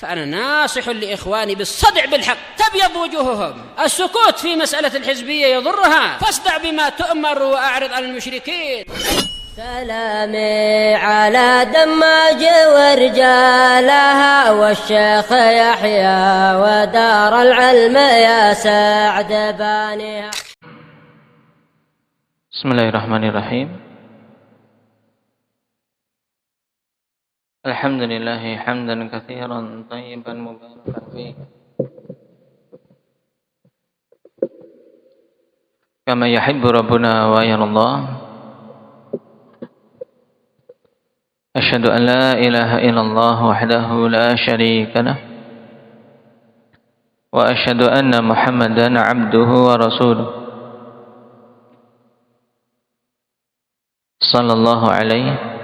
فأنا ناصح لإخواني بالصدع بالحق تبيض وجوههم. السكوت في مسألة الحزبية يضرها، فاصدع بما تؤمر وأعرض عن المشركين. سلامي على دماج ورجالها والشيخ يحيى ودار العلم يا سعد بانيها. Bismillahirrahmanirrahim. Alhamdulillahi hamdan katsiran tayyiban mubarakan fihi kama yuhibbu rabbuna wa yardah. Asyhadu an la ilaha illallah wahdahu la syarika lah wa asyhadu anna Muhammadan abduhu wa rasuluh sallallahu alaihi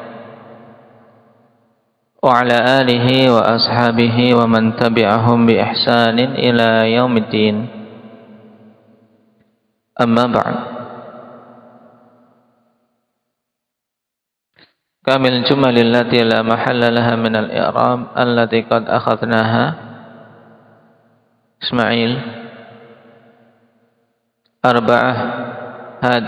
wa ala alihi wa ashabihi wa man tabi'ahum bi ihsanin ila yaumiddin. Amma ba'd. Kamil jumalil lati la mahalla laha min al-i'rab allati qad akhadnaha. Ismail arba'ah had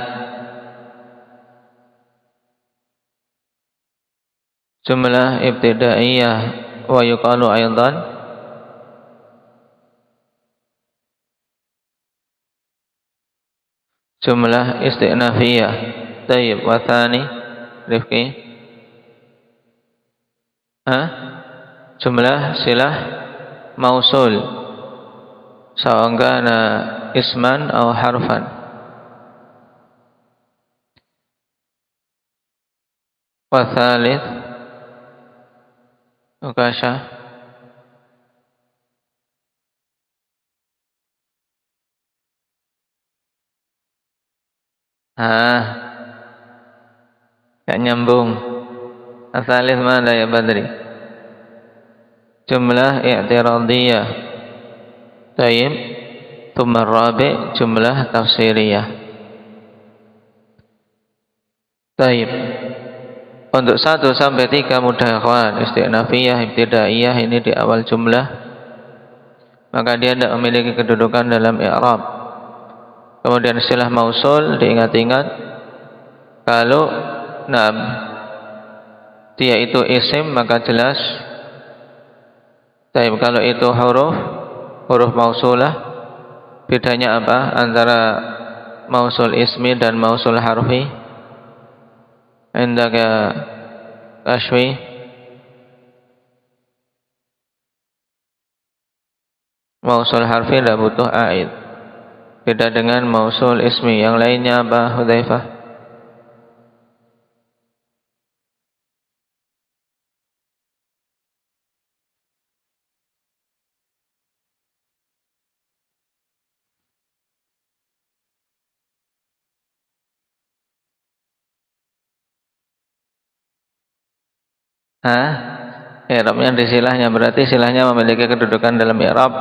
jumlah ibtidaiyah wa yuqalu aydan jumlah istinafiyah. Tayyib wa thani Rifqi jumlah silah mausul sawan kana isman aw harfan. Wa thalith Ukasha gak nyambung. Asalih mana ya Badri? Jumlah i'tiradiyah. Tayyib. Thumma rabi' jumlah tafsiriyah. Tayyib. Untuk 1 sampai 3 mudhakhawat istinafiyah, ibtidaiyah ini di awal jumlah, maka dia tidak memiliki kedudukan dalam i'rab. Kemudian silah mausul diingat-ingat, kalau dia itu isim maka jelas. Tapi kalau itu huruf mausulah, bedanya apa antara mausul ismi dan mausul harfi? Indaka Kashfi mausul harfi tidak butuh aid, beda dengan mausul ismi. Yang lainnya apa Hudzaifah? I'rabnya di silahnya, berarti silahnya memiliki kedudukan dalam i'rab.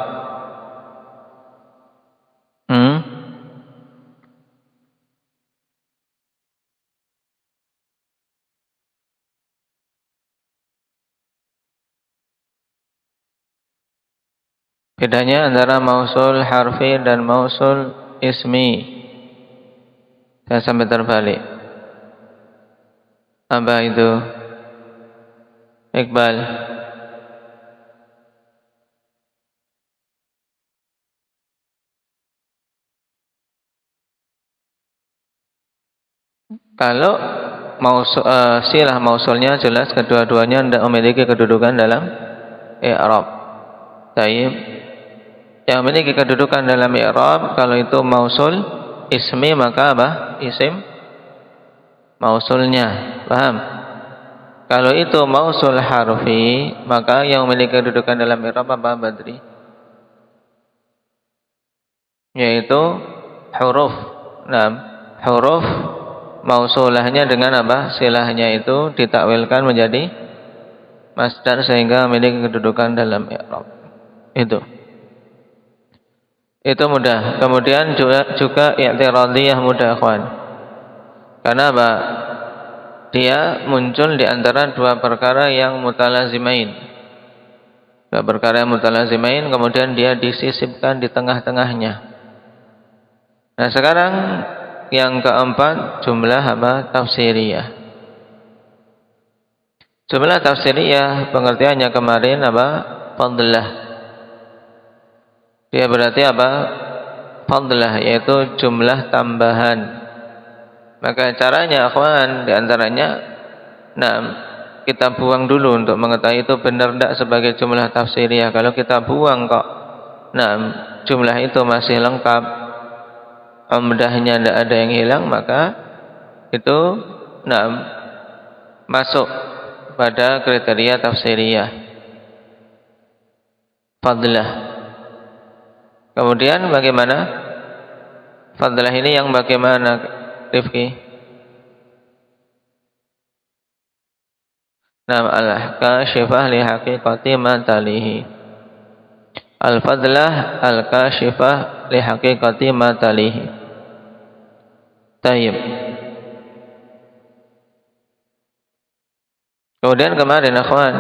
Bedanya antara mausul harfi dan mausul ismi. Saya sampai terbalik. Apa itu? Iqbal. Kalau silah mausulnya jelas kedua-duanya tidak memiliki kedudukan dalam i'rab. Tayyib. Yang memiliki kedudukan dalam i'rab kalau itu mausul ismi maka apa? Isim mausulnya. Paham? Kalau itu mausul harfi, maka yang memiliki kedudukan dalam i'rab apa Badri? Yaitu huruf. Huruf mausulahnya dengan apa? Silahnya itu ditakwilkan menjadi masdar sehingga memiliki kedudukan dalam i'rab. Itu mudah. Kemudian juga i'tiradiyah mudah, akhwan. Karena apa? Dia muncul di antara 2 perkara yang mutalazimain. Dua perkara yang mutalazimain, kemudian dia disisipkan di tengah-tengahnya. Nah sekarang yang keempat, jumlah apa? Tafsiriyah. Jumlah tafsiriyah pengertiannya kemarin apa? Fadlah. Dia berarti apa? Fadlah, yaitu jumlah tambahan. Maka caranya akhwan diantaranya, nah kita buang dulu untuk mengetahui itu benar tidak sebagai jumlah tafsiriyah. Kalau kita buang kok, nah jumlah itu masih lengkap, umdahnya tidak ada yang hilang, maka itu nah masuk pada kriteria tafsiriyah fadlah. Kemudian bagaimana fadlah ini yang bagaimana, Rifki? Nam al-kashifah li haqiqati ma talihi. Al-fadlah al-kashifah li haqiqati ma talihi. Tayyib. Kemudian kemarin akhwan,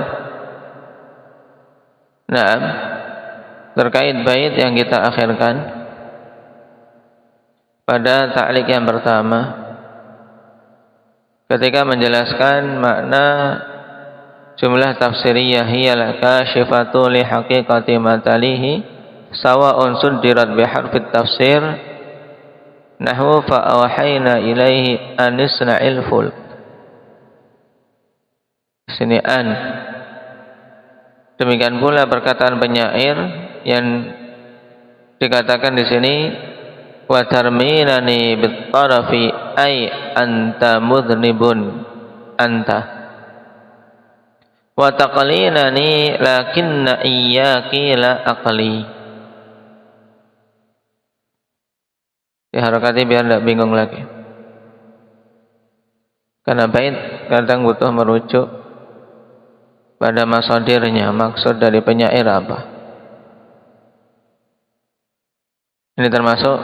naam, terkait bait yang kita akhirkan pada ta'liq yang pertama, ketika menjelaskan makna jumlah tafsiriyah hiyal kashifatu li haqiqati ma talihi sawa'un suddirat biharfit tafsir nahwu fa awhayna ilaihi anisna'il fulk. Sini an. Demikian pula perkataan penyair yang dikatakan di sini wa tarminani bit tarafi ay anta mudhnibun anta wa taqlinani lakinna iyyaki la aqli. Diharakati biar tidak bingung lagi, karena bait kadang butuh merujuk pada masadirnya, maksud dari penyair apa. Ini termasuk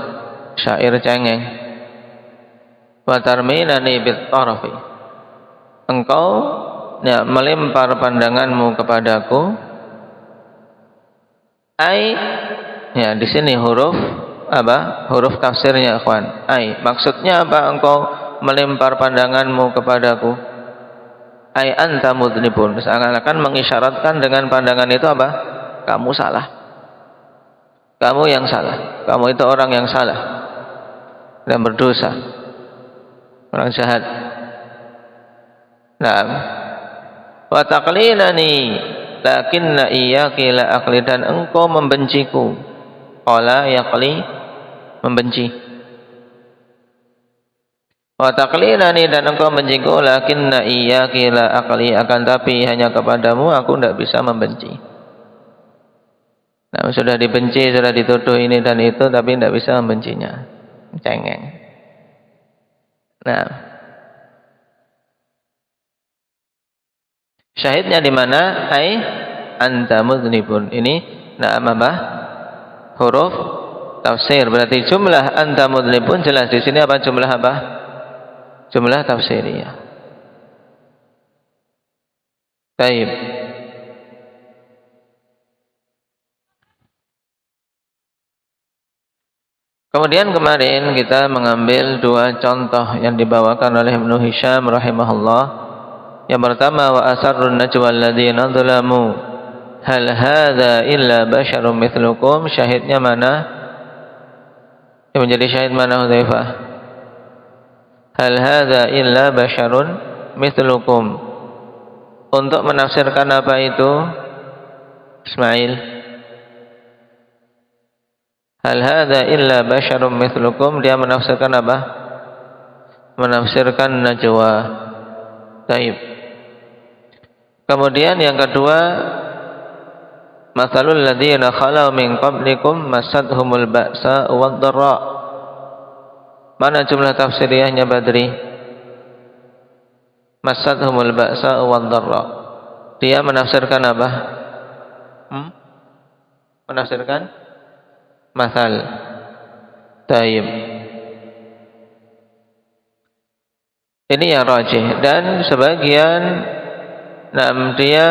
syair cengeng. Wa tarminani bit tarafi, engkau ya, melempar pandanganmu kepadaku. Ai, ya di sini huruf apa? Huruf tafsirnya, ikhwan. Ai, maksudnya apa? Engkau melempar pandanganmu kepadaku. Ai anta mudhnibun, seakan-akan mengisyaratkan dengan pandangan itu apa? Kamu salah. Kamu yang salah. Kamu itu orang yang salah dan berdosa, orang jahat. Naam. Wa taqlinani lakinna iyyaki la aqli, dan engkau membenciku. Qala yaqli, membenci. Wa taqlinani, dan engkau membenciku, lakinna iyyaki la aqli, akan tapi hanya kepadamu aku tidak bisa membenci. Nah, sudah dibenci, sudah dituduh ini dan itu, tapi tidak bisa membencinya. Cengeng. Nah, syahidnya di mana? Ai anta mudhnibun. Ini na'am apa? Huruf tafsir. Berarti jumlah anta mudhnibun jelas di sini apa? Jumlah apa? Jumlah tafsiriyah. Baik. Kemudian kemarin kita mengambil dua contoh yang dibawakan oleh Ibnu Hisham rahimahullah. Yang pertama, wa asarrun najwa alladziina dzalamu hal hadza illa basyarun mithlukum. Syahidnya mana? Yang menjadi syahid mana, Hudzaifah? Hal hadza illa basyarun mithlukum. Untuk menafsirkan apa itu, Ismail? Hal hadza illa basyarun mithlukum, dia menafsirkan apa? Menafsirkan najwa. Taib. Kemudian yang kedua, matsalul ladzina khalau min qablikum masadhumul ba'sa wad-dharra. Mana jumlah tafsiriyahnya, Badri? Masadhumul ba'sa wad-dharra. Dia menafsirkan apa? Menafsirkan masal. Taib. Ini yang rajih, dan sebagian dia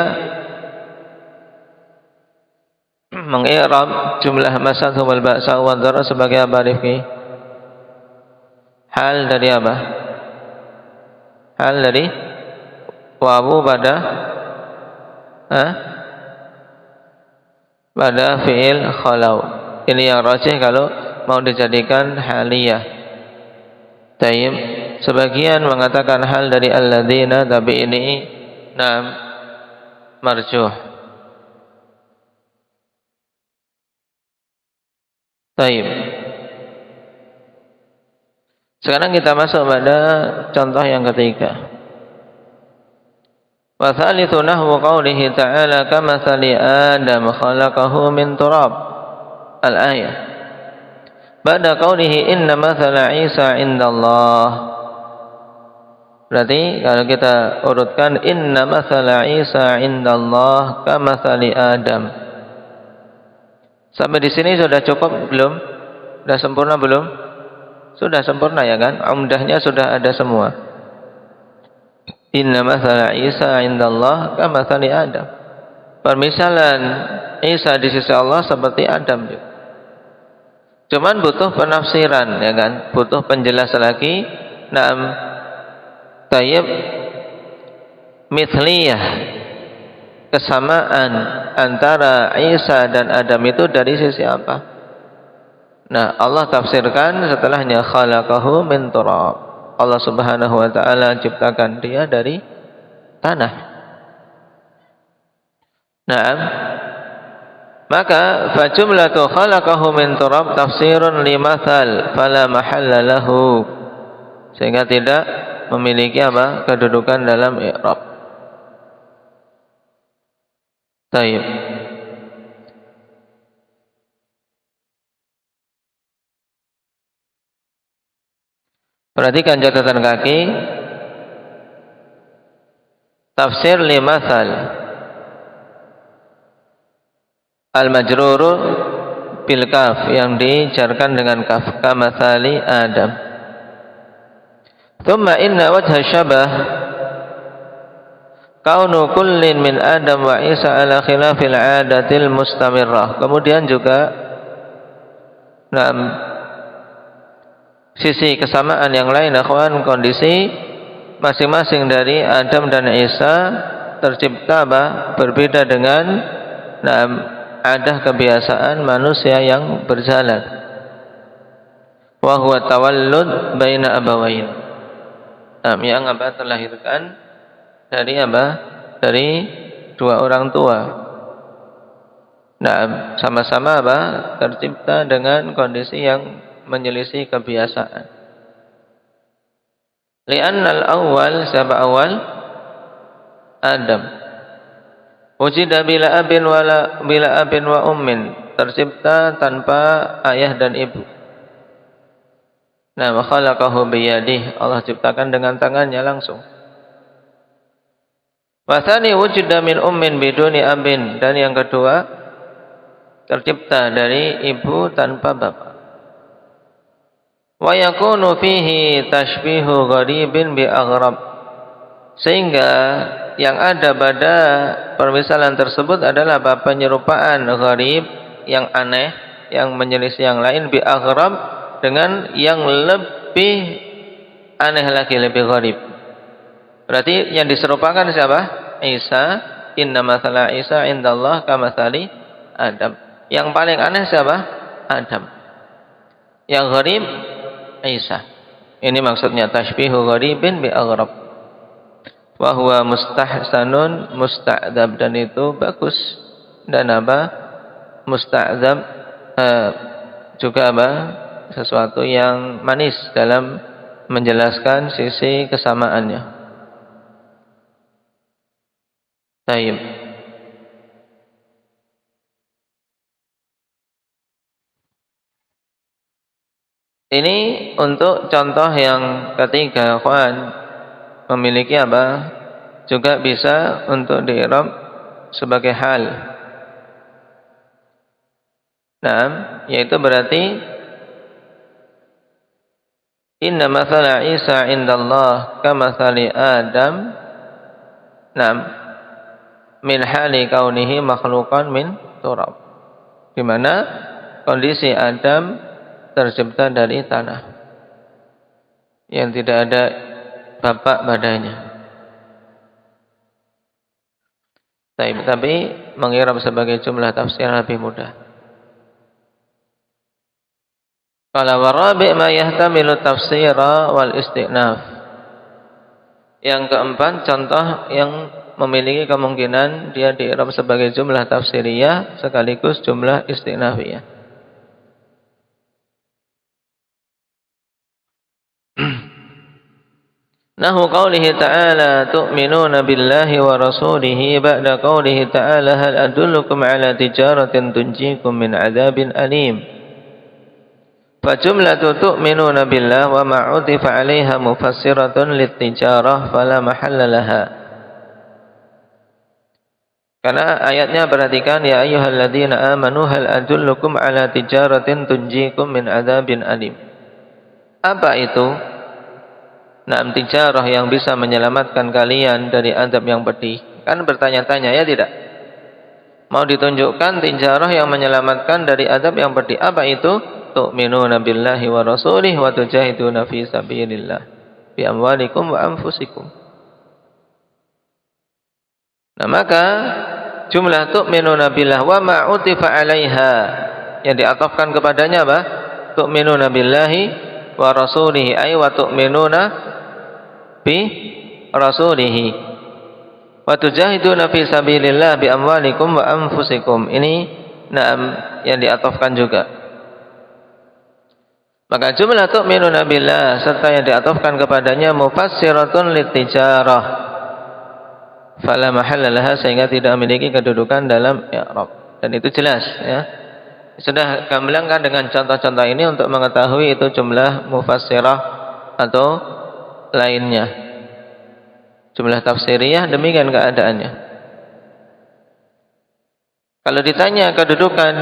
mengi'rab jumlah masatuhu wal ba'sa wa dharra sebagai apa, Rifki? Hal dari apa? Hal dari wawu pada pada fi'il khalau. Ini yang rajih kalau mau dijadikan haliyah. Tayyib. Sebagian mengatakan hal dari alladzina, tapi ini marjuh. Tayyib. Sekarang kita masuk pada contoh yang ketiga. Wa thalithu nahwu qawlihi ta'ala kamathali Adam khalaqahu min turab. Al-ayah. Ba'da qawlihi inna mathala Isa indallah. Berarti kalau kita urutkan inna mathala Isa indallah kamathali Adam. Sampai di sini sudah cukup belum? Sudah sempurna belum? Sudah sempurna ya kan? Umdahnya sudah ada semua. Inna mathala Isa indallah kamathali Adam. Permisalan Isa di sisi Allah seperti Adam juga. Cuman butuh penafsiran ya kan? Butuh penjelas lagi. Tayyib mithliyah, kesamaan antara Isa dan Adam itu dari sisi apa? Nah, Allah tafsirkan setelahnya khalaqahu min turab. Allah Subhanahu wa taala ciptakan dia dari tanah. Naam. Maka fa jumlatu khalaqahu min turab tafsirun limathal fala mahalla lahu. Sehingga tidak memiliki apa? Kedudukan dalam i'rab. Baik. Perhatikan catatan kaki. Tafsir limathal. Al-majruru bil kaf yang dijarkan dengan kaf kamathali Adam. Thumma inna wajha syabah kaunu kullin min Adam wa Isa ala khilafil adatil mustamirrah. Kemudian juga sisi kesamaan yang lain, akhwan, kondisi masing-masing dari Adam dan Isa tercipta berbeda dengan adah kebiasaan manusia yang berjalan. Wa huwa tawallud baina abawain. Yang terlahirkan dari dari dua orang tua. Sama-sama tercipta dengan kondisi yang menyelisih kebiasaan. Li'annal awal, siapa awal? Adam. Wujida bila abin wa ummin, tercipta tanpa ayah dan ibu. Wa khalaqahu biyadih, Allah ciptakan dengan tangannya langsung. Wa tsani wujida min ummin biduni abin, dan yang kedua tercipta dari ibu tanpa bapak. Wa yakunu fihi tashbihu gharibin bi aghrab, sehingga yang ada pada permisalan tersebut adalah penyerupaan gharib yang aneh, yang menyelisih yang lain, bi aghrab dengan yang lebih aneh lagi, lebih gharib. Berarti yang diserupakan siapa? Isa. Inna mathala Isa indallah kamathali Adam. Yang paling aneh siapa? Adam. Yang gharib Isa. Ini maksudnya tashbihu gharibin bi aghrab. Wa huwa mustahsanun musta'dzab, dan itu bagus. Dan musta'dzab juga sesuatu yang manis dalam menjelaskan sisi kesamaannya. Baik. Ini untuk contoh yang ketiga, kawan, memiliki juga bisa untuk di-i'rab sebagai hal. Yaitu berarti inna mathala Isa indallah kamathali Adam. Min hali kaunihi makhluqan min turab. di mana kondisi Adam tercipta dari tanah yang tidak ada bapak padanya. Tapi mengirab sebagai jumlah tafsir lebih mudah. Qala warabi' ma yahtamilu tafsira wal istinaf. Yang keempat, contoh yang memiliki kemungkinan dia diirab sebagai jumlah tafsiriyah sekaligus jumlah istinafiyah. Nahu qawlihi ta'ala tu'minuna billahi wa rasulihi ba'da qawlihi ta'ala hal adullukum ala tijaratin tunjikum min adzabin alim. Fajumlatu tu'minuna billah wa ma'utifa 'alaiha mufassiratun lit-tijarah fala mahalla laha. Karena ayatnya perhatikan ya ayyuhalladzina amanu hal adullukum 'ala tijaratin tunjikum min adzabin alim. Apa itu? Naam, tijarah yang bisa menyelamatkan kalian dari azab yang pedih. Kan bertanya-tanya ya tidak? Mau ditunjukkan tijarah yang menyelamatkan dari azab yang pedih. Apa itu? Tu'minuna billahi wa rasulih wa tujahiduna fi sabilillah bi amwalikum wa anfusikum. Nah, maka jumlah tu'minuna billah wa ma'utifa 'alaiha yang diatofkan kepadanya apa? Tu'minuna billahi wa rasulih ay wa tu'minuna bi rasulih wa tujahiduna fi sabilillah bi amwalikum wa anfusikum. Ini naam yang diatofkan juga. Maka jumlah tu'minuna billah serta yang diatofkan kepadanya mufassiratun litijarah fala mahalla laha sehingga tidak memiliki kedudukan dalam i'rab. Dan itu jelas ya. Sudah gamblangkan dengan contoh-contoh ini untuk mengetahui itu jumlah mufassirah atau lainnya. Jumlah tafsiriyah demikian keadaannya. Kalau ditanya kedudukan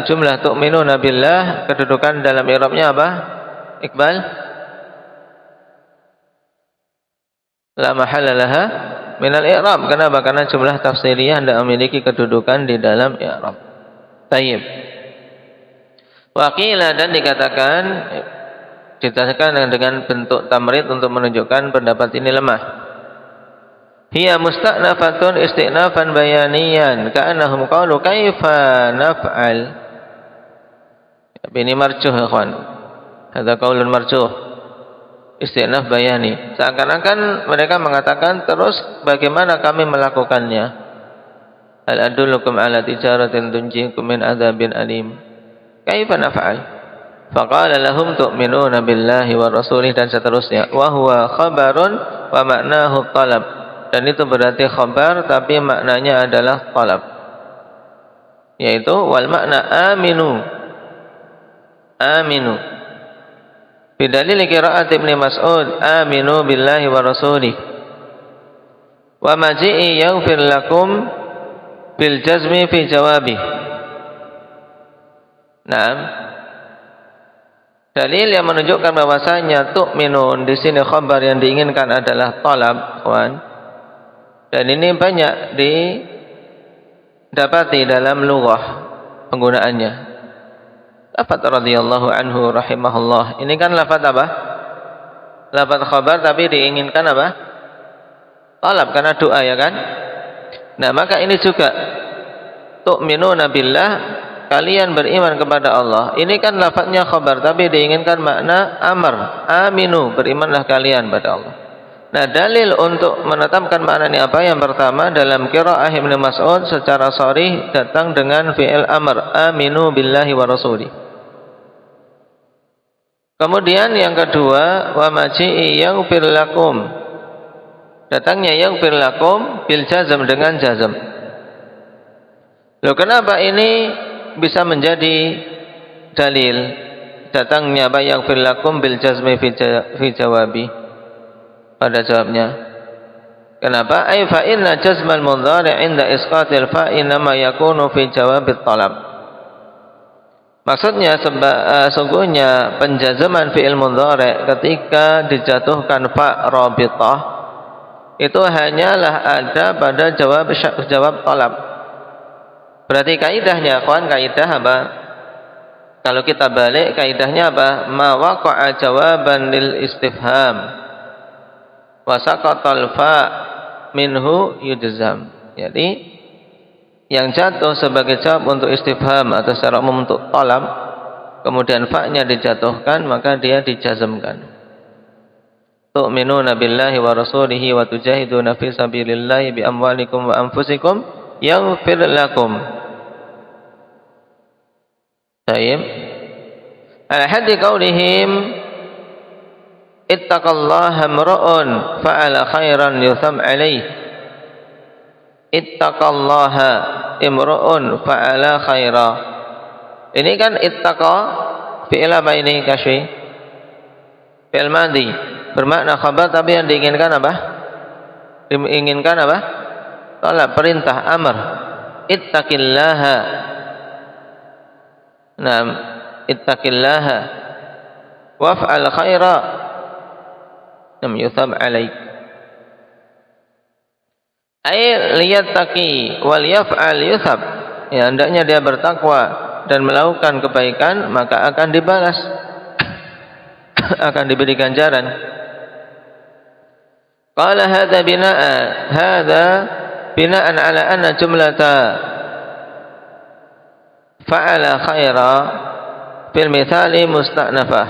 jumlah tu'minuna billah, kedudukan dalam i'rabnya apa? Iqbal? La mahalla laha minal i'rab. Kenapa? Karena jumlah tafsiriyah tidak memiliki kedudukan di dalam i'rab. Tayyib. Waqila dan dikatakan dengan bentuk tamrid untuk menunjukkan pendapat ini lemah. Hiya musta'nafatun istinafan bayaniyan ka'annahum qalu kaifa naf'al. Ini marjuh ya kawan. Hadza qaulun marjuh. Istinaf bayani. Seakan-akan mereka mengatakan terus bagaimana kami melakukannya. Hal adullukum ala tijaratin tunjikum min adzabin alim. Kaifa naf'al? Faqala lahum tu'minuna billahi wa rasulih dan seterusnya. Wa huwa khabarun wa ma'nahu talab. Dan itu berarti khabar tapi maknanya adalah talab. Yaitu wal makna aminu. Aminu. Bidalil qiraat Ibnu Mas'ud aminu billahi wa rasulih. Wa maji'i yaghfir lakum bil jazmi fi jawabi. Naam. Dalil yang menunjukkan bahwasanya tu'minun di sini khabar yang diinginkan adalah talab, kawan. Dan ini banyak didapati dalam lughah penggunaannya. Lafaz radhiyallahu anhu rahimahullah. Ini kan lafaz apa? Lafaz khabar tapi diinginkan apa? Talab karena doa ya kan? Nah, maka ini juga tu'minuna billah, kalian beriman kepada Allah. Ini kan lafaznya khabar tapi diinginkan makna amr. Aminu, berimanlah kalian pada Allah. Nah, dalil untuk menetapkan makna ini apa? Yang pertama dalam qiraah Ibnu Mas'ud secara sharih datang dengan fi'il amr, aminu billahi wa rasulih. Kemudian yang kedua, wa maji'i yaghfir lakum. Datangnya yaghfir lakum bil jazm dengan jazm. Loh, kenapa ini bisa menjadi dalil? Datangnya apa yaghfir lakum bil jazmi fi jawabi. Pada jawabnya, kenapa? Ai fa inna jazmal mudhari' 'inda isqatil fa inma yakunu fi jawabit talab. Maksudnya sungguhnya penjazaman fi'il mudhari' ketika dijatuhkan fa rabithah itu hanyalah ada pada jawab talab. Berarti kaidahnya akhwan, kaidah apa? Kalau kita balik kaidahnya apa? Ma waqa'a jawaban lil istifham wa saqatal fa minhu yujzam. Jadi yang jatuh sebagai jawab untuk istifham atau secara umum untuk talab, kemudian fa-nya dijatuhkan, maka dia dijazmkan. Tu'minuna billahi wa rasulihi wa tujahiduna fi sabilillahi bi amwalikum wa anfusikum yaghfir lakum. Baik. Al-haddi qaulihim ittaqallaha mar'un fa'ala khairan yutham alaih. Ittaqallaha imru'un fa'ala khaira. Ini kan ittaqa fi'il apa ini kasih? Fi'il madhi. Bermakna khabar tapi yang diinginkan apa? Diinginkan apa? Talab, perintah, amr. Ittaqillaha. Naam, ittaqillaha waf'al khaira lam yuthab alaik. Ay liyattaqi wal yaf'al yuthab. Ya, hendaknya dia bertakwa dan melakukan kebaikan, maka akan dibalas. Akan diberi ganjaran. Qala hadza bina'an ala anna jumlata fa'ala khaira fil mithali musta'nafah.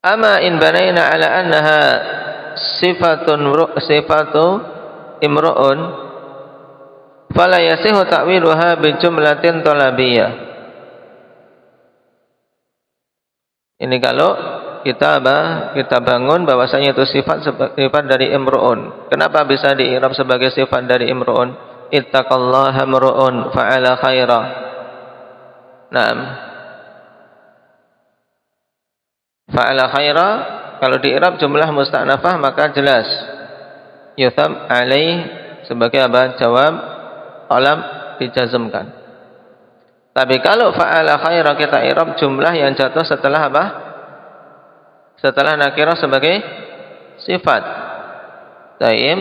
Ama in banaina ala annaha sifatu imru'un fala yasihu ta'wiluha bi jumlatin talabiyah. Ini kalau kita bangun bahwasanya itu sifat dari imru'un. Kenapa bisa diirab sebagai sifat dari imru'un? Ittaqallaha mar'un fa'ala khaira. Naam. Fa'ala khaira kalau diirab jumlah musta'nafah maka jelas yuthab alaih sebagai apa? Jawab talab dijazmkan. Tapi kalau fa'ala khaira kita i'rab jumlah yang jatuh setelah apa? Setelah nakirah sebagai sifat. Taib.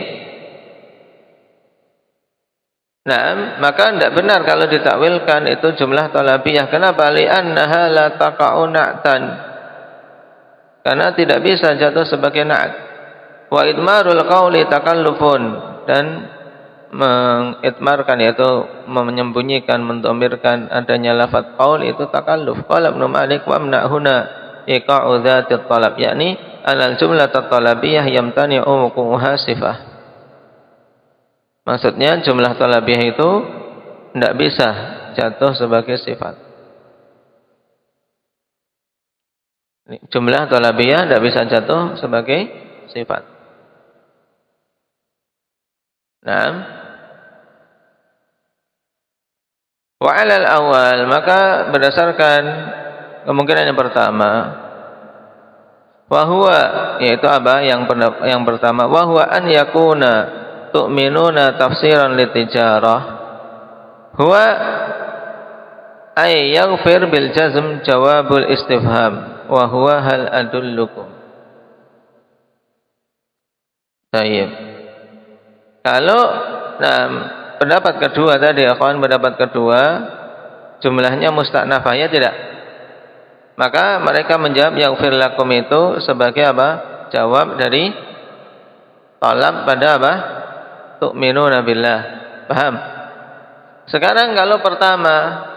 Nah, maka tidak benar kalau ditakwilkan itu jumlah talabiyah. Kenapa? Li'annaha la taqa'u na'tan. Karena tidak bisa jatuh sebagai na'at. Wa idmarul qawli takallufun, dan mengitmarkan yaitu menyembunyikan, mendomirkan adanya lafaz qaul itu takalluf. Qala Ibnu Malik wa amna huna iqa'u dzatit talab, yakni anal jumlah talabiyah yamtani'u wuqu'uha sifah. Maksudnya jumlah talabiyah itu tidak bisa jatuh sebagai sifat. Jumlah talabiyah tidak bisa jatuh sebagai sifat. Nah, wa 'alal awal, maka berdasarkan kemungkinan yang pertama, wa huwa, yaitu apa? Yang pertama, wa huwa an yakuna tu'minuna tafsiran litijarah. Huwa ay yaghfir bil jazm jawabul istifham wa huwa hal adullukum. Baik. Kalau pendapat kedua tadi, akhwan, pendapat kedua jumlahnya musta'nafah, ya tidak? Maka mereka menjawab yaghfir lakum itu sebagai apa? Jawab dari talab pada apa? Tu'minuna billah. Paham? Sekarang kalau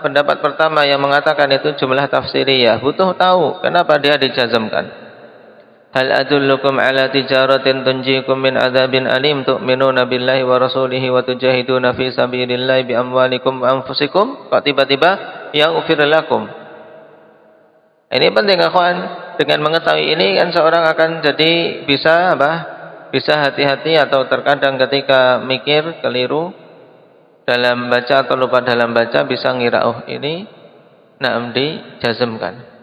pendapat pertama yang mengatakan itu jumlah tafsiriyah, butuh tahu kenapa dia dijazmkan. Hal adullukum ala tijaratin tunjikum min adzabin alim tu'minuna billahi wa rasulihi wa tujahiduna fi sabilillahi bi amwalikum wa anfusikum. Kok tiba-tiba yaghfir lakum? Ini penting, akhwan. Dengan mengetahui ini kan seorang akan jadi bisa apa? Bisa hati-hati atau terkadang ketika mikir keliru dalam baca atau lupa dalam baca bisa ngira ini dijazmkan.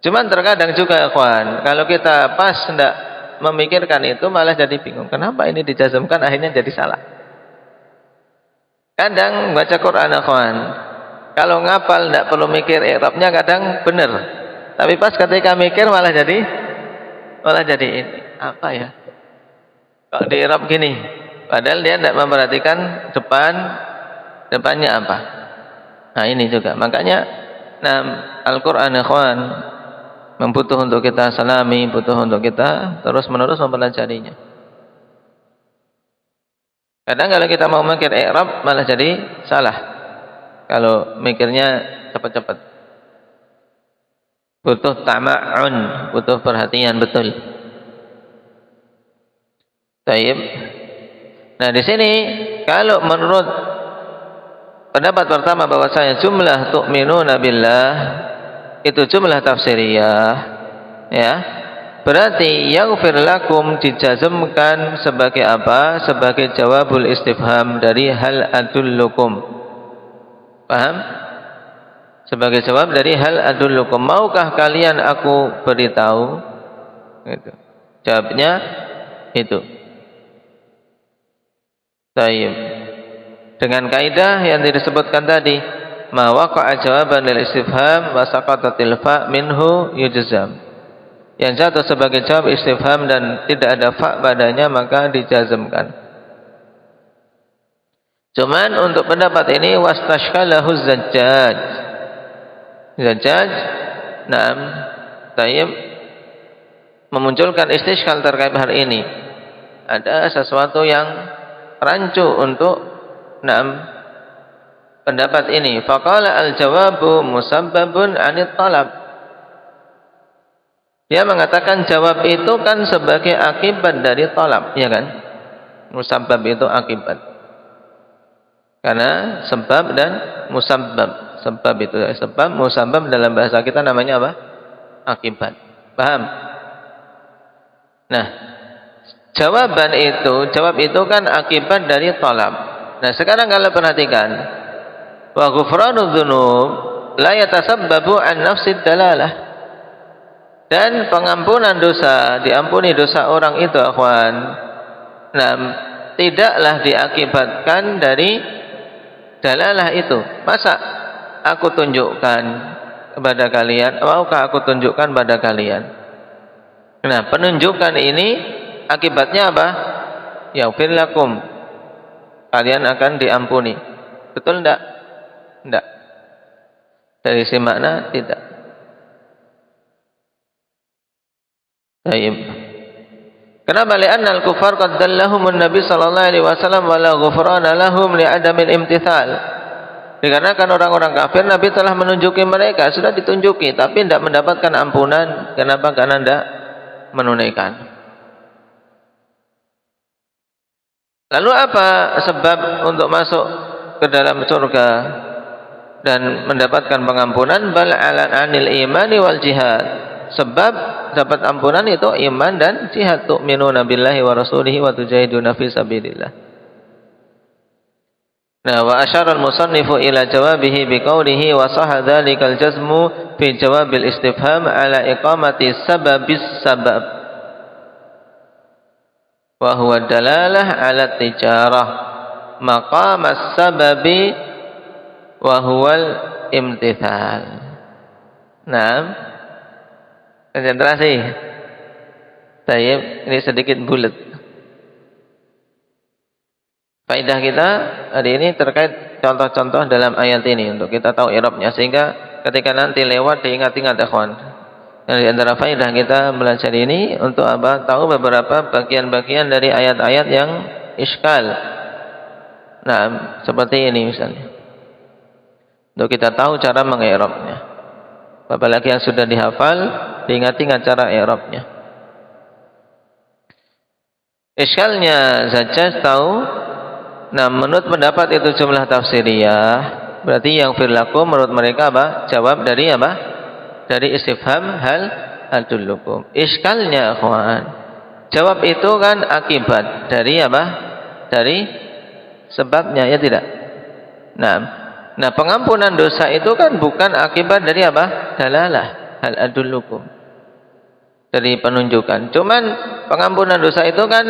Cuman terkadang juga, akhwan, kalau kita pas tidak memikirkan itu malah jadi bingung. Kenapa ini dijazmkan, akhirnya jadi salah. Kadang baca Quran, akhwan, kalau ngapal tidak perlu mikir i'rabnya kadang benar. Tapi pas ketika mikir malah jadi ini. Apa ya? Kalau di i'rab gini, Padahal dia tidak memperhatikan depannya apa. Nah ini juga. Makanya Al-Quran ikhwan membutuh untuk kita salami, butuh untuk kita terus menerus mempelajarinya. Kadang kalau kita mau mikir i'rab malah jadi salah. Kalau mikirnya cepat-cepat. Butuh tama'un, butuh perhatian betul. Taib. Nah di sini kalau menurut pendapat pertama bahwasanya jumlah tu'minuna billah itu jumlah tafsiriyah, ya. Berarti yaghfir lakum dijazmkan sebagai apa? Sebagai jawabul istifham dari hal adullukum. Paham? Sebagai jawab dari hal adullukum. Maukah kalian aku beritahu? Gitu. Jawabnya itu. Tayyib. Dengan kaidah yang disebutkan tadi, ma waqa'a jawaban lil istifham wa saqatatil fa minhu yujzam. Yang jatuh sebagai jawab istifham dan tidak ada fa padanya maka dijazmkan. Cuman untuk pendapat ini wastashkalahu Zajjaj. Zajjaj, tayyib, memunculkan istishkal terkait hal ini. Ada sesuatu yang rancu untuk pendapat ini. Faqala al-jawabu musabbabun 'anit talab. Dia mengatakan jawab itu kan sebagai akibat dari talab, ya kan? Musabbab itu akibat. Karena sebab dan musabbab. Sebab itu sebab, musabbab dalam bahasa kita namanya apa? Akibat. Paham? Nah, jawab itu kan akibat dari talab. Nah, sekarang kalau perhatikan, wa ghufranu dzunub la yatasabbabu an nafsid dalalah. Dan pengampunan dosa, diampuni dosa orang itu, akhwan, tidaklah diakibatkan dari dalalah itu. Masa aku tunjukkan kepada kalian, maukah aku tunjukkan pada kalian? Nah, penunjukan ini akibatnya apa? Yaghfir lakum. Kalian akan diampuni. Betul enggak? Enggak. Dari si makna tidak. Baik. Kenapa? Li'anna al-kuffar qad dallahumun Nabi sallallahu alaihi wasallam wa la ghufrana lahum li'adamil imtithal. Dikarenakan orang-orang kafir Nabi telah menunjuki mereka, sudah ditunjuki tapi tidak mendapatkan ampunan. Kenapa? Karena tidak menunaikan. Lalu apa sebab untuk masuk ke dalam surga dan mendapatkan pengampunan? Bal 'anil imani wal jihad. Sebab dapat ampunan itu iman dan jihad. Tu'minuna billahi wa rasulihi wa tujahiduna fi sabilillah. Nah, wa asyara al-musannifu ila jawabihi biqaulihi wa sahha dzalikal jazmu fi jawabil istifham ala iqamati sababis sabab. Wa huwa dalalah ala tijarah maqamas sababi wa huwal imtithal. Naam. Konsentrasi. Tayyib, ini sedikit bulat. Faedah kita hari ini terkait contoh-contoh dalam ayat ini untuk kita tahu i'rabnya sehingga ketika nanti lewat diingat-ingat ikhwan. Di antara faedah kita belajar ini untuk apa? Tahu beberapa bagian-bagian dari ayat-ayat yang iskal. Nah, seperti ini misalnya. Untuk kita tahu cara mengi'rabnya. Apalagi yang sudah dihafal, diingat-ingat cara i'rabnya. Iskalnya Zajjaj tahu. Nah, menurut pendapat itu jumlah tafsiriyah. Berarti yang firlakum menurut mereka apa? Jawab dari apa? Dari istifham hal adullukum. Iskalnya akhwan. Jawab itu kan akibat dari apa? Dari sebabnya, ya tidak? Nah, pengampunan dosa itu kan bukan akibat dari apa? Dalalah, hal adullukum. Dari penunjukan. Cuman pengampunan dosa itu kan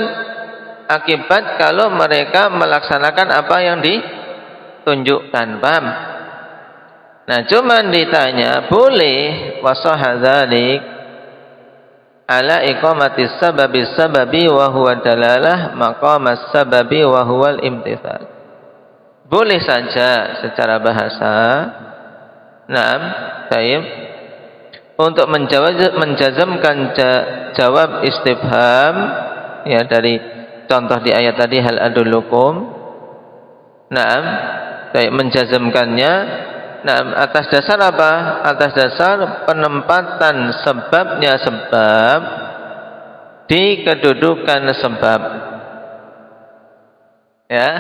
akibat kalau mereka melaksanakan apa yang ditunjukkan. Paham? Nah, cuman ditanya, boleh wasahadzalik ala iqamati sababi wa huwa dalalah maqamas sababi wa huwal imtithal. Boleh saja secara bahasa, naam, baik, untuk menjazamkan jawab istifham ya dari contoh di ayat tadi hal adullukum, naam, baik, menjazamkannya, naam, atas dasar apa? Atas dasar penempatan sebabnya sebab di kedudukan sebab, ya,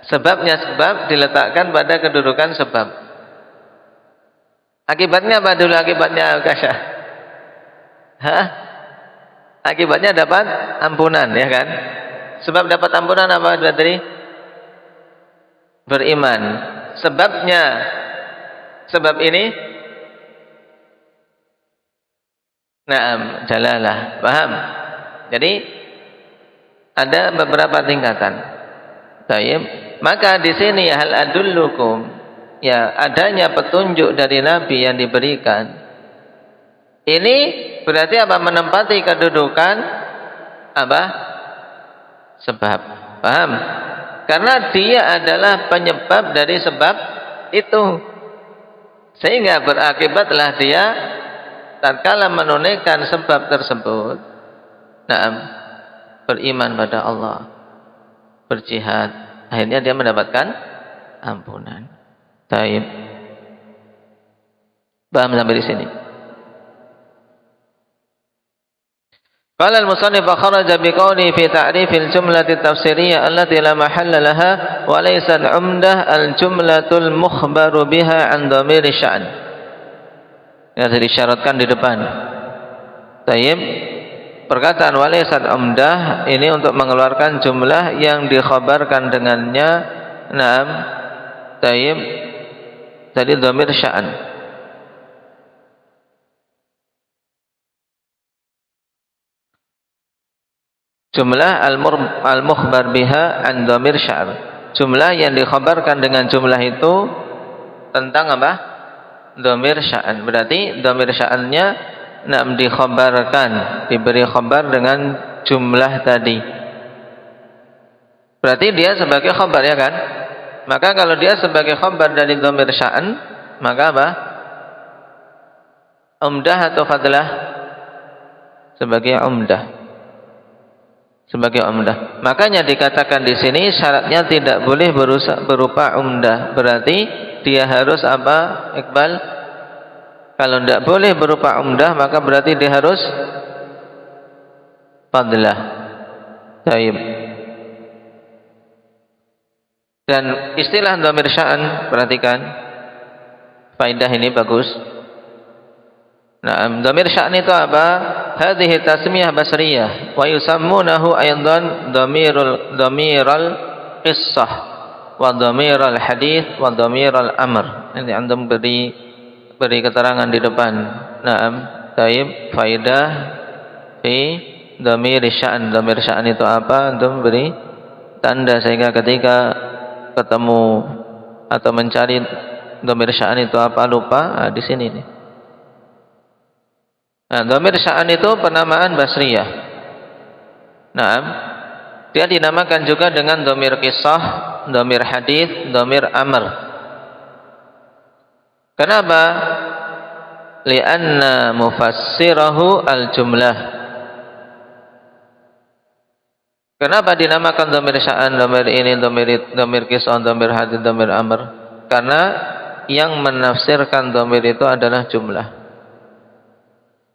sebabnya sebab diletakkan pada kedudukan sebab. Akibatnya apa dulu akibatnya, Kasya? Hah? Akibatnya dapat ampunan, ya kan? Sebab dapat ampunan apa tadi? Beriman. Sebabnya, sebab ini, naam, dalalah. Paham? Jadi ada beberapa tingkatan. Baik. Maka di sini hal adullukum, ya, adanya petunjuk dari Nabi yang diberikan. Ini berarti apa? Menempati kedudukan apa? Sebab. Paham? Karena dia adalah penyebab dari sebab itu. Sehingga berakibatlah dia tatkala menunaikan sebab tersebut, naam, beriman pada Allah, berjihad, akhirnya dia mendapatkan ampunan. Taib. Paham sampai di sini? Qala al-musannif kharaja biqawli fi ta'rifil jumlati tafsiriyah allati la mahalla laha wa laysat 'umdah al-jumlatul mukhbaru biha 'an dhamir sya'n. Ya, disyaratkan di depan. Taib. Perkataan wa laysat 'umdah ini untuk mengeluarkan jumlah yang dikhabarkan dengannya, naam, taib, tadi dhamir sya'n. Jumlah al-mukhbar biha an dhamir sya'r. Jumlah yang dikhabarkan dengan jumlah itu tentang apa? Dhamir sya'an. Berarti dhamir sya'annya nak dikhabarkan, diberi khabar dengan jumlah tadi. Berarti dia sebagai khabar, ya kan? Maka kalau dia sebagai khabar dari dhamir sya'an, maka apa? Umdah atau fadlah? Sebagai umdah. Sebagai umdah. Makanya dikatakan di sini syaratnya tidak boleh berupa umdah. Berarti dia harus apa, Iqbal? Kalau tidak boleh berupa umdah, maka berarti dia harus fadlah. Taib. Dan istilah dhamir sya'an, perhatikan, faedah ini bagus. Nah, dhamir sya'an itu apa? Hadhihi tasmiyah basriyah wa yusammunahu aydan dhamiral qissah wa dhamiral hadith wa dhamiral amr. Ini antum beri keterangan di depan. Naam, taib, faedah fi dhamir sya'an. Dhamir sya'an itu apa? Antum beri tanda sehingga ketika ketemu atau mencari dhamir sya'an itu apa lupa, di sini nih. Nah, dhamir sya'an itu penamaan basriyah. Naam, dia dinamakan juga dengan dhamir qissah, dhamir hadith, dhamir amr. Kenapa? Li'anna mufassirahu al-jumlah. Kenapa dinamakan dhamir sya'an, dhamir ini, dhamir qissah, dhamir hadith, dhamir amr? Karena yang menafsirkan dhamir itu adalah jumlah.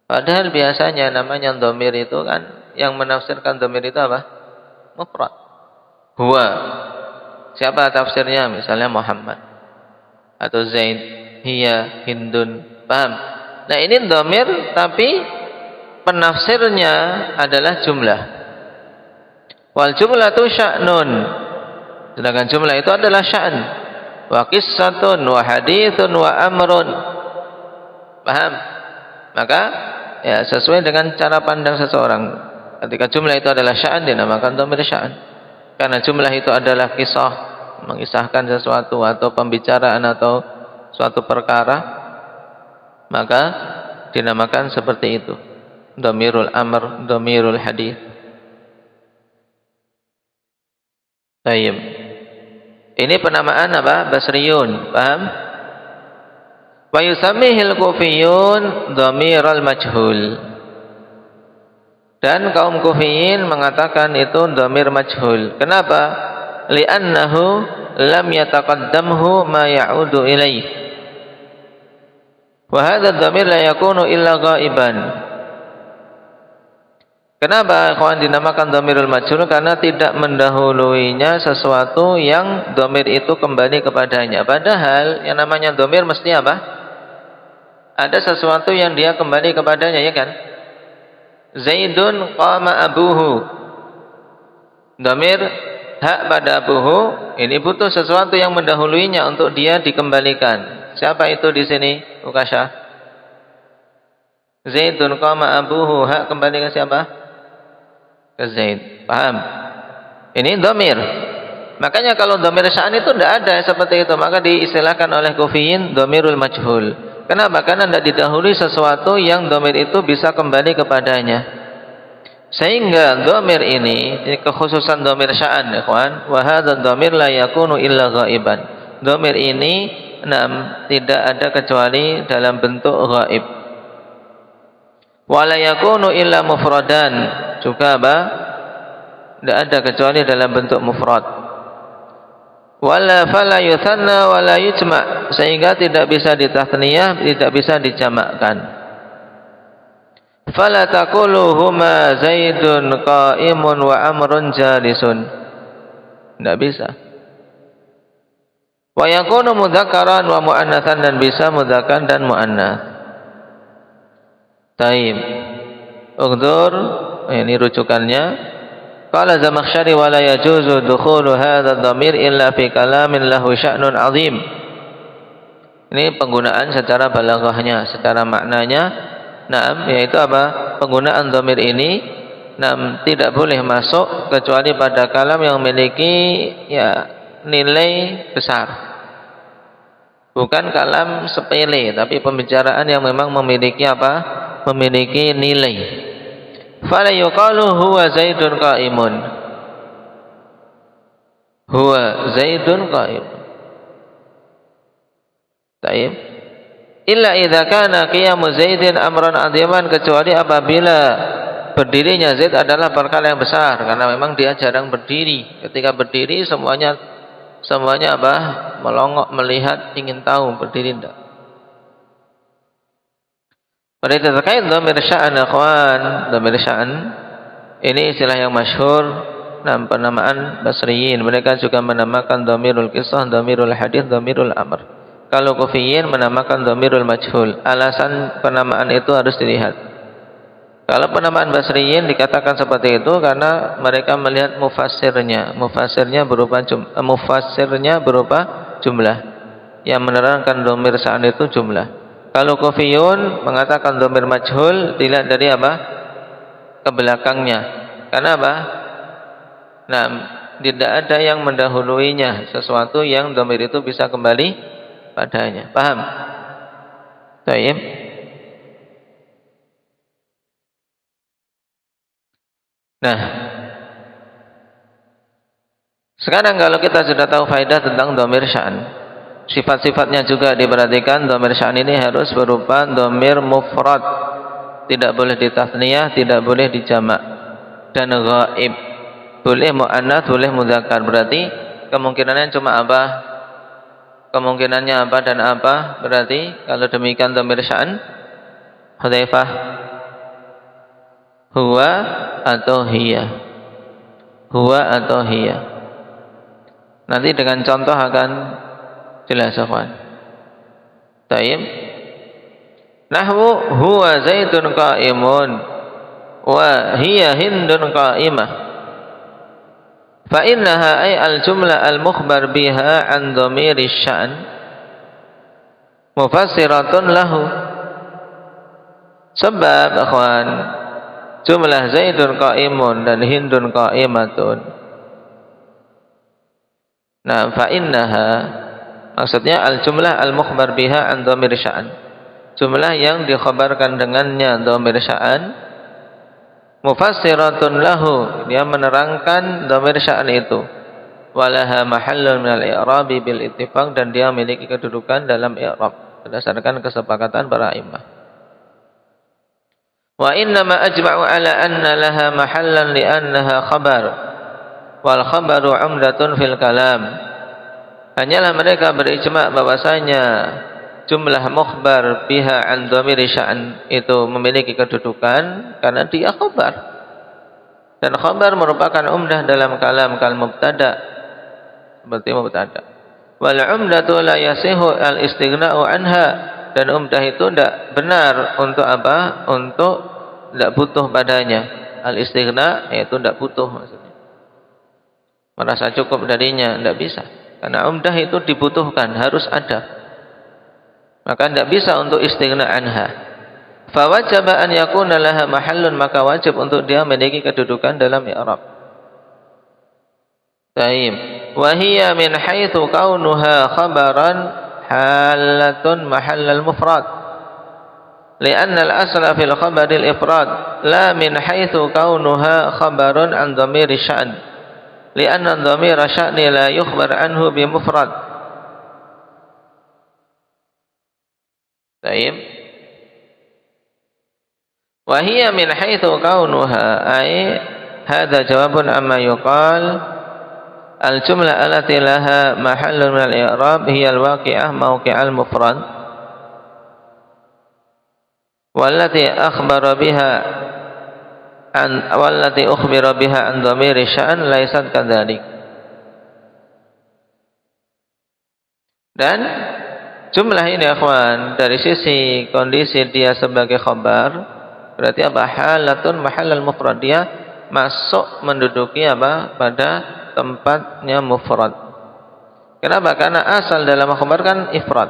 Padahal biasanya namanya dhamir itu kan, yang menafsirkan dhamir itu apa? Mufrad. Huwa. Siapa tafsirnya? Misalnya Muhammad atau Zaid, hiya, Hindun. Paham? Nah, ini dhamir tapi penafsirnya adalah jumlah. Wal jumlatu sya'nun. Sedangkan jumlah itu adalah sya'an. Wa qissatun wa hadithun wa amrun. Paham? Maka ya sesuai dengan cara pandang seseorang. Ketika jumlah itu adalah sya'an, dinamakan dhamir sya'an. Karena jumlah itu adalah kisah, mengisahkan sesuatu atau pembicaraan atau suatu perkara, maka dinamakan seperti itu. dhamirul amr, dhamirul hadis. Baik. Ini penamaan apa? Basriyun, paham? Wa yusammihil kufiyun dhamirul majhul. Dan kaum kufiyin mengatakan itu dhamir majhul. Kenapa? Li'annahu lam yataqaddamhu ma ya'udu ilaih. Wa hadha dhamir la yakunu illa ghaiban. Kenapa ikhwan dinamakan dhamirul majhul? Karena tidak mendahuluinya sesuatu yang dhamir itu kembali kepadanya. Padahal yang namanya dhamir mesti apa? Ada sesuatu yang dia kembali kepadanya, ya kan? Zaidun qama abuhu. Dhamir hak pada abuhu ini butuh sesuatu yang mendahuluinya untuk dia dikembalikan. Siapa itu di sini? Ukasha. Zaidun qama abuhu, hak kembali ke siapa? Ke Zaid. Paham? Ini dhamir. Makanya kalau dhamir sya'an itu tidak ada seperti itu, maka diistilahkan oleh kufiyin dhamirul majhul. Kenapa? Karena tidak didahului sesuatu yang dhamir itu bisa kembali kepadanya. Sehingga dhamir ini kekhususan dhamir sya'an, ya kawan. Wa hadzal dhamir la yakunu illa ghaiban. Dhamir ini tidak ada kecuali dalam bentuk ghaib. Wa la yakunu illa mufradan. Juga apa? Tidak ada kecuali dalam bentuk mufrad. Wala fala yuthanna wala yujma', sehingga tidak bisa ditathniyah, tidak bisa dijamakkan. Fala taqulu huma Zaidun qa'imun wa Amrun jalisun. Tidak bisa. Wa yakunu mudzakkaran wa muannatsan, dan bisa mudzakkar dan muannats. Taib. Uqdur, ini rujukannya. Qala Zamakhsyari wa la yajuzu dukhulu hadha dhamir illa fi kalamin lahu sya'nun 'azim. Ini penggunaan secara balaghahnya, secara maknanya, yaitu apa? Penggunaan dhamir ini tidak boleh masuk kecuali pada kalam yang memiliki nilai besar. Bukan kalam sepele, tapi pembicaraan yang memang memiliki apa? Memiliki nilai. Fala yuqalu huwa Zaidun qa'imun. Huwa Zaidun qa'im. Taib. Illa idza kana qiyamu Zaidin amran 'aziman, kecuali apabila berdirinya Zaid adalah perkara yang besar, karena memang dia jarang berdiri. Ketika berdiri semuanya apa? Melongok, melihat, ingin tahu, berdiri enggak. Pada terkait dhamir sya'an, akhwan, dhamir sya'an ini istilah yang masyhur, penamaan Basriyin. Mereka juga menamakan dhamirul qissah, dhamirul hadis, dhamirul amr. Kalau kufiyin menamakan dhamirul majhul. Alasan penamaan itu harus dilihat. Kalau penamaan Basriyin dikatakan seperti itu karena mereka melihat mufassirnya berupa jumlah. Yang menerangkan dhamir sya'an itu jumlah. Kalau kufiyun mengatakan dhamir majhul, dilihat dari apa? Ke belakangnya. Karena apa? Tidak ada yang mendahuluinya, sesuatu yang dhamir itu bisa kembali padanya. Paham? Baik. Sekarang kalau kita sudah tahu faedah tentang dhamir sya'an, sifat-sifatnya juga diperhatikan. Dhamir sya'an ini harus berupa dhamir mufrad, tidak boleh ditathniyah, tidak boleh dijamak, dan ghaib. Boleh muannats, boleh mudzakkar. Berarti kemungkinannya cuma apa? Kemungkinannya apa dan apa? Berarti kalau demikian dhamir sya'an, Hudzaifah, huwa atau hiya. Huwa atau hiya. Nanti dengan contoh akan jelas, akhwan. Taib. Nahwu huwa Zaidun qa'imun wa hiya Hindun qa'imah. Fa innaha ay al-jumlah al-mukhbar biha an dhamiri sya'an mufassiratun lahu. Sebab, akhwan, jumlah Zaidun qa'imun dan Hindun qa'imatun. Fa innaha, maksudnya al-jumlah al-mukhbar biha an dhamir sya'an, jumlah yang dikhabarkan dengannya dhamir sya'an, mufassiratun lahu, dia menerangkan dhamir sya'an itu, walaha mahallun minal i'rabi bil ittifaq, dan dia memiliki kedudukan dalam i'rab berdasarkan kesepakatan para imam. Wa innama ajma'u ala anna laha mahallan li'annaha khabar wal khabaru 'umdatun fil kalam. Hanyalah mereka berijma' bahwasanya jumlah mukhbar biha an dhamir sya'an itu memiliki kedudukan karena dia khabar, dan khabar merupakan umdah dalam kalam kal mubtada, seperti mubtada. Wal umdatu la yasihu al istighna'u anha, dan umdah itu tidak benar untuk apa? Untuk tidak butuh padanya. Al istighna yaitu tidak butuh, maksudnya merasa cukup darinya, tidak bisa. Karena umdah itu dibutuhkan, harus ada. Maka tidak bisa untuk istighna anha. Fa wajaba an yakuna laha mahallun, maka wajib untuk dia memiliki kedudukan dalam i'rab. Taib. Wa hiya min haitsu kaunuha khabaran halatun mahallal mufrad. Lianna al-asla fil khabaril ifrad la min haitsu kaunuha khabarun an dhamiri sya'n. Lianna dhamira sya'ni la yukhbar anhu bi mufrad. Taib. Wa hiya min haitsu kaunuha, ay hadza jawabun amma yuqal al jumlah allati laha mahallun min al i'rab hiya al waqi'ah mawqi'al mufrad wallati akhbara biha an wallati ukhbira biha an dhamiri sya'an laysat kadzalik. Dan jumlah ini akhwan, dari sisi kondisi dia sebagai khabar, berarti apa? Halatun mahallal mufrad, dia masuk menduduki apa? Pada tempatnya mufrad. Kenapa? Karena asal dalam khabar kan ifrad.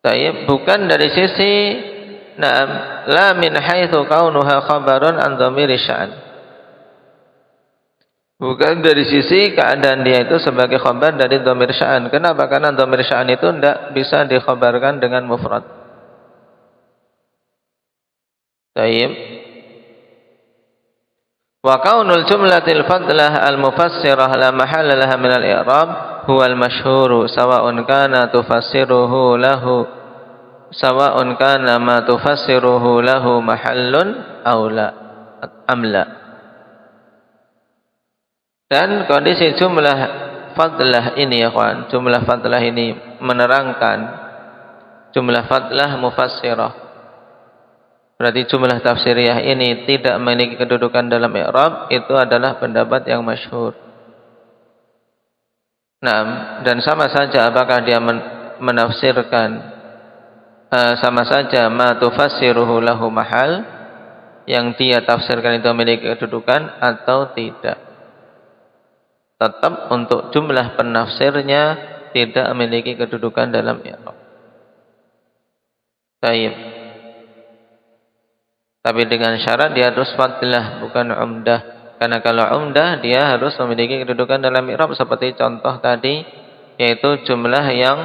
Taib, bukan dari sisi la min haitsu kaunuha khabarun an dhamiri sya'an. Bukan dari sisi keadaan dia itu sebagai khabar dari dhamir sya'an. Kenapa? Karena dhamir sya'an itu tidak bisa dikhabarkan dengan mufrad. Taib. Wa kaunul jumlatil fadlah al-mufassirah la mahalla laha min al-i'rab huwa al-masyhuru sawa'un kana tufassiruhu lahu sawa'un kana ma tufassiruhu lahu mahallun aw la amla. Dan kondisi jumlah fadlah ini ya kawan, jumlah fadlah ini menerangkan jumlah fadlah mufassirah. Berarti jumlah tafsiriyah ini tidak memiliki kedudukan dalam i'rab, itu adalah pendapat yang masyhur. Nah, dan sama saja apakah dia menafsirkan sama saja ma tufassiruhu lahu mahal, yang dia tafsirkan itu memiliki kedudukan atau tidak. Tetap untuk jumlah penafsirnya tidak memiliki kedudukan dalam i'rab. Baik. Tapi dengan syarat dia harus fadlah, bukan umdah. Karena kalau umdah dia harus memiliki kedudukan dalam i'rab seperti contoh tadi, yaitu jumlah yang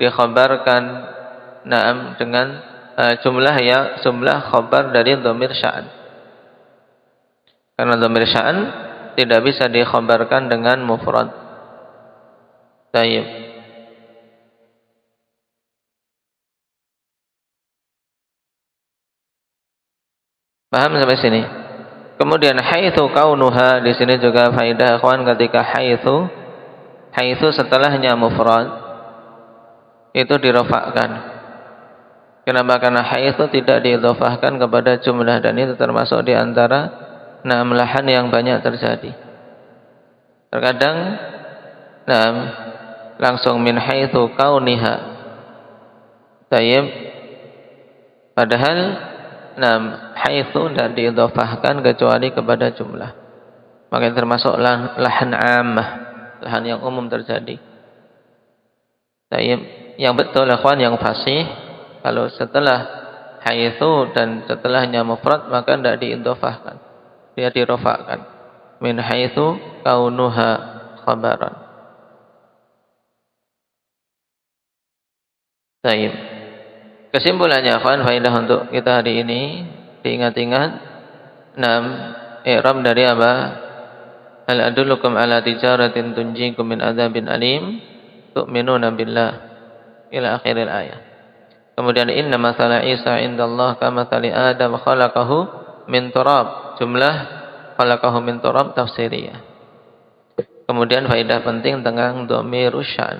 dikhabarkan dengan jumlah khabar dari dhamir sya'an. Karena dhamir sya'an tidak bisa dikhabarkan dengan mufrad. Taib. Paham sampai sini? Kemudian haitsu kaunuha, di sini juga faedah akhwan, ketika haitsu setelahnya mufrad itu dirofakkan. Kenapa? Karena haitsu tidak diidhofahkan kepada jumlah, dan itu termasuk di antara lahan yang banyak terjadi. Terkadang langsung min haitsu kauniha. Tayyib. Padahal haitsu tidak diidhofahkan kecuali kepada jumlah. Maka termasuk lahan ammah, lahan yang umum terjadi. Tayyib. Yang betul akhwan, yang fasih, kalau setelah haitsu dan setelahnya mufrad maka tidak diidhofahkan, dia dirofakkan. Min haitsu kaunuha khabaran. Baik. Kesimpulannya akhwan, faedah untuk kita hari ini diingat-ingat i'rab dari apa? Hal adullukum ala tijaratin tunjikum min adzabin alim tu'minuna billah ila akhiril ayat. Kemudian inna masala Isa indallah kamathali Adam khalaqahu min turab. Jumlah khalaqahu min turab tafsiriyah. Kemudian faedah penting tentang dhamirus sya'n.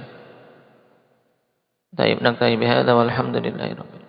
Taib naktabi bihadza walhamdulillahirabbil